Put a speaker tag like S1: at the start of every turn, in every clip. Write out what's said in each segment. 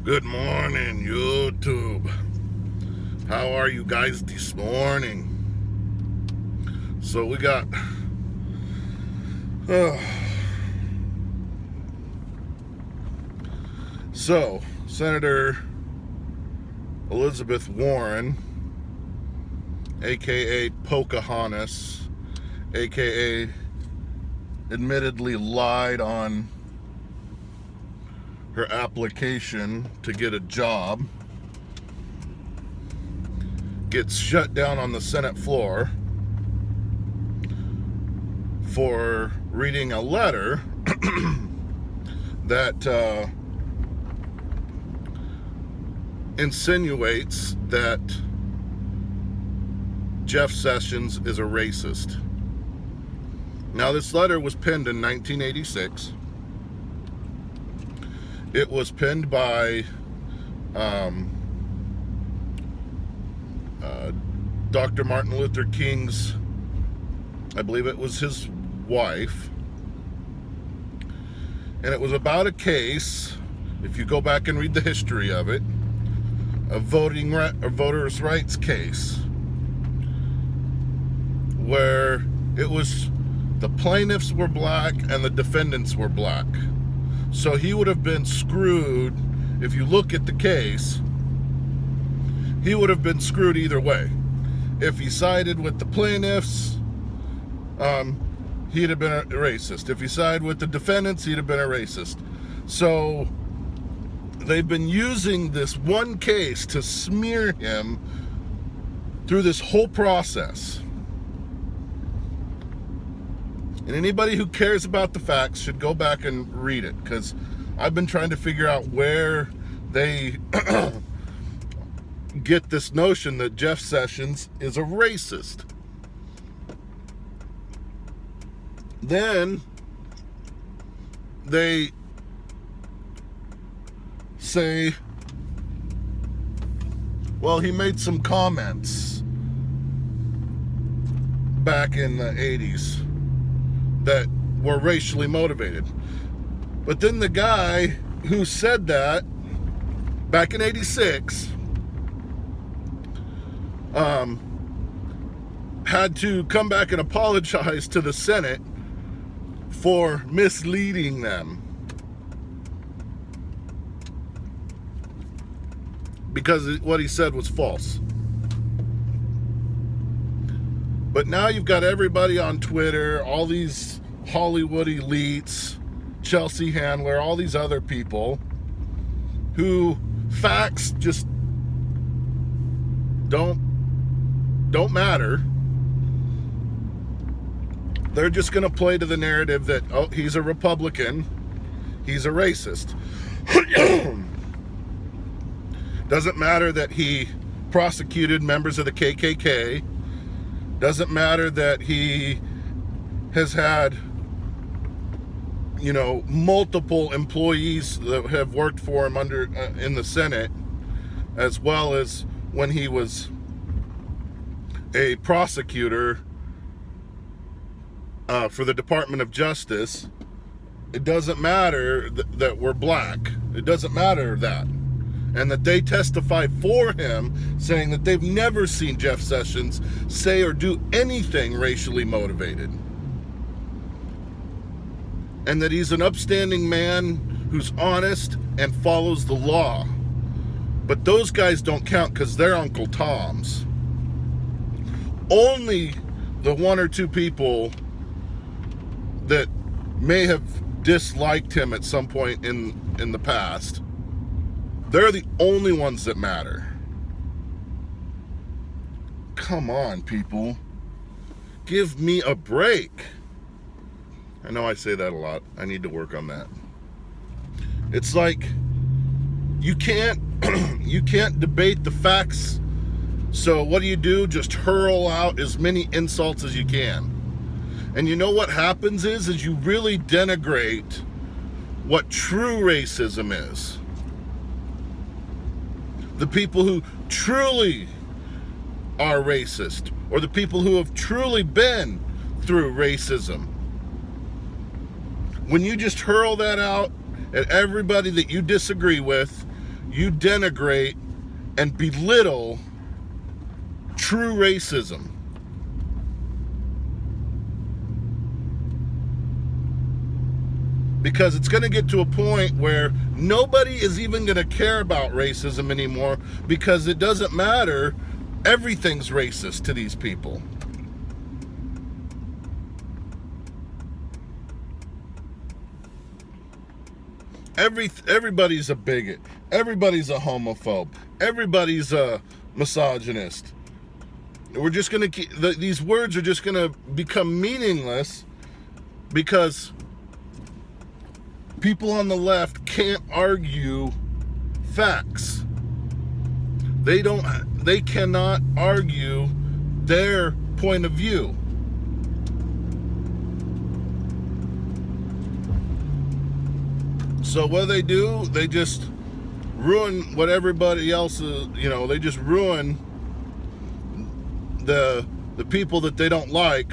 S1: Good morning, YouTube. How are you guys this morning? So we got Senator Elizabeth Warren, aka Pocahontas, aka admittedly lied on her application to get a job, gets shut down on the Senate floor for reading a letter that insinuates that Jeff Sessions is a racist. Now, this letter was penned in 1986. It was penned by Dr. Martin Luther King's, I believe it was his wife. And it was about a case, if you go back and read the history of it, a voters' rights case, where it was the plaintiffs were black and the defendants were black. So he would have been screwed. If you look at the case, he would have been screwed either way. If he sided with the plaintiffs, he'd have been a racist. If he sided with the defendants, he'd have been a racist. So they've been using this one case to smear him through this whole process. And anybody who cares about the facts should go back and read it, because I've been trying to figure out where they get this notion that Jeff Sessions is a racist. Then they say, well, he made some comments back in the 80s that were racially motivated. But then the guy who said that back in 86 had to come back and apologize to the Senate for misleading them, because what he said was false. But now you've got everybody on Twitter, all these Hollywood elites, Chelsea Handler, all these other people who facts just don't matter. They're just going to play to the narrative that, oh, he's a Republican, he's a racist. Doesn't matter that he prosecuted members of the KKK. Doesn't matter that he has had, multiple employees that have worked for him in the Senate, as well as when he was a prosecutor for the Department of Justice. It doesn't matter that we're black. It doesn't matter that. And that they testify for him, saying that they've never seen Jeff Sessions say or do anything racially motivated. And that he's an upstanding man who's honest and follows the law. But those guys don't count because they're Uncle Toms. Only the one or two people that may have disliked him at some point in the past, they're the only ones that matter. Come on, people. Give me a break. I know I say that a lot. I need to work on that. It's like you can't debate the facts. So what do? Just hurl out as many insults as you can. And you know what happens is you really denigrate what true racism is. The people who truly are racist, or the people who have truly been through racism. When you just hurl that out at everybody that you disagree with, you denigrate and belittle true racism. Because it's going to get to a point where nobody is even going to care about racism anymore, because it doesn't matter. Everything's racist to these people. Everybody's a bigot. Everybody's a homophobe. Everybody's a misogynist. We're just going to keep, these words are just going to become meaningless because people on the left can't argue facts. They cannot argue their point of view. So what do? They just ruin what everybody else is, they just ruin the people that they don't like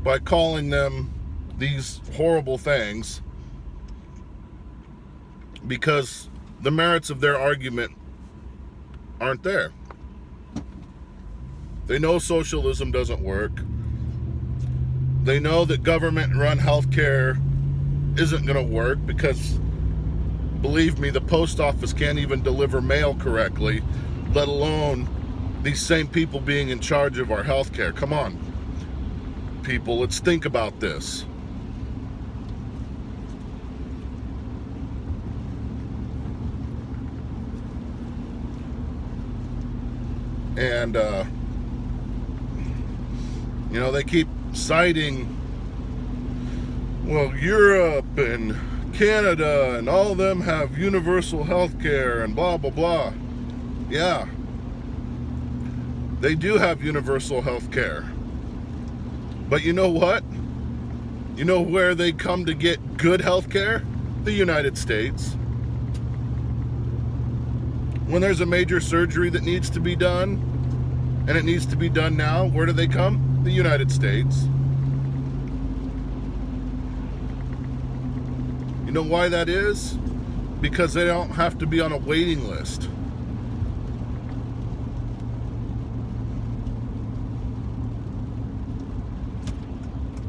S1: by calling them these horrible things, because the merits of their argument aren't there. They know socialism doesn't work. They know that government-run healthcare isn't going to work because, believe me, the post office can't even deliver mail correctly, let alone these same people being in charge of our healthcare. Come on, people, let's think about this. And, they keep citing, well, Europe and Canada and all of them have universal health care and blah, blah, blah. Yeah, they do have universal health care. But you know what? You know where they come to get good health care? The United States. When there's a major surgery that needs to be done, and it needs to be done now, where do they come? The United States. You know why that is? Because they don't have to be on a waiting list.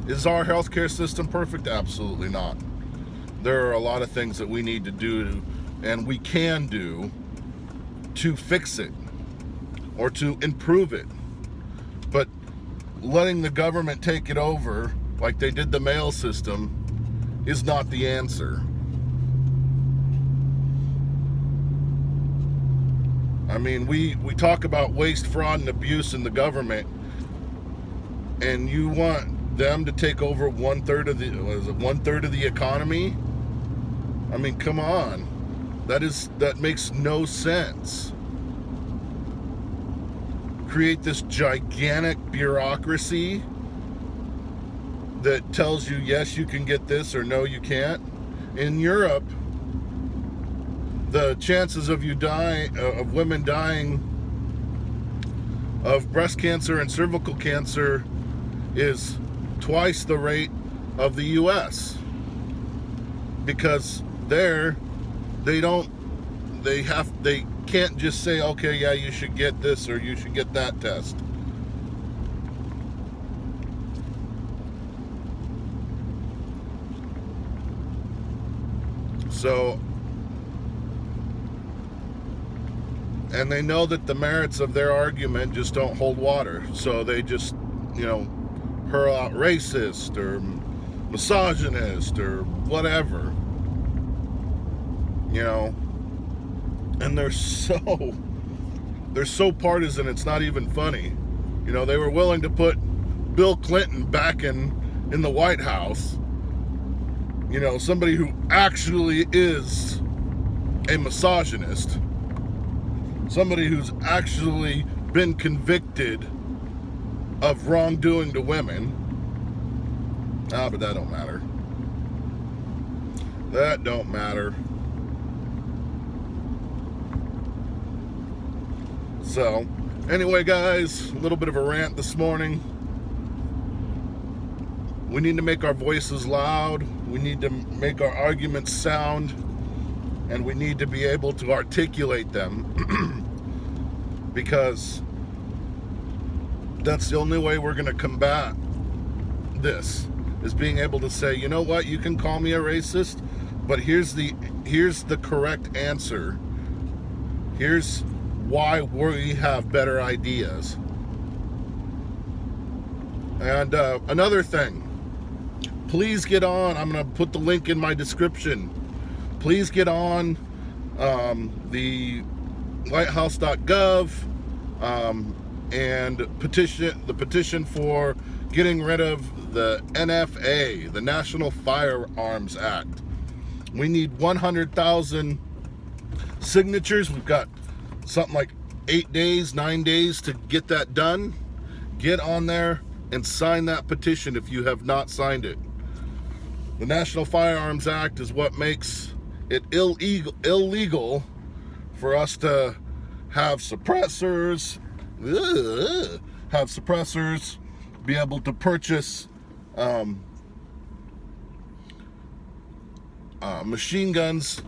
S1: Is our healthcare system perfect? Absolutely not. There are a lot of things that we need to do, and we can do, to fix it or to improve it. But letting the government take it over like they did the mail system is not the answer. I mean, we talk about waste, fraud, and abuse in the government, and you want them to take over one third of the economy? I mean, come on. That makes no sense. Create this gigantic bureaucracy that tells you, yes, you can get this, or no, you can't. In Europe, the chances of women dying of breast cancer and cervical cancer is twice the rate of the US, because there they can't just say, okay, yeah, you should get this or you should get that test. So, and they know that the merits of their argument just don't hold water, so they just, hurl out racist or misogynist or whatever, and they're so partisan, it's not even funny. They were willing to put Bill Clinton back in the White House, somebody who actually is a misogynist, somebody who's actually been convicted of wrongdoing to women. But that don't matter. That don't matter. So, anyway, guys, a little bit of a rant this morning. We need to make our voices loud. We need to make our arguments sound. and we need to be able to articulate them because that's the only way we're going to combat this, is being able to say, you know what, you can call me a racist, but here's the correct answer. Here's why we have better ideas. And another thing, please get on. I'm going to put the link in my description. Please get on the whitehouse.gov and the petition for getting rid of the NFA, the National Firearms Act. We need 100,000 signatures. We've got something like 9 days to get that done. Get on there and sign that petition if you have not signed it. The National Firearms Act is what makes it illegal for us to have suppressors, be able to purchase machine guns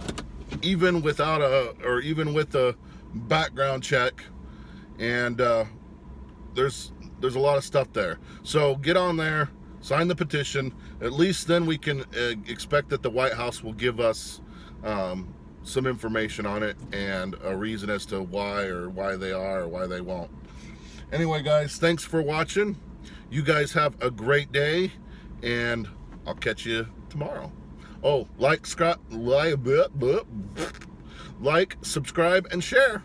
S1: even with a background check, and there's a lot of stuff there. So get on there, sign the petition. At least then we can expect that the White House will give us some information on it and a reason as to why they are or why they won't. Anyway, guys, thanks for watching. You guys have a great day, and I'll catch you tomorrow. Oh, like, subscribe, and share.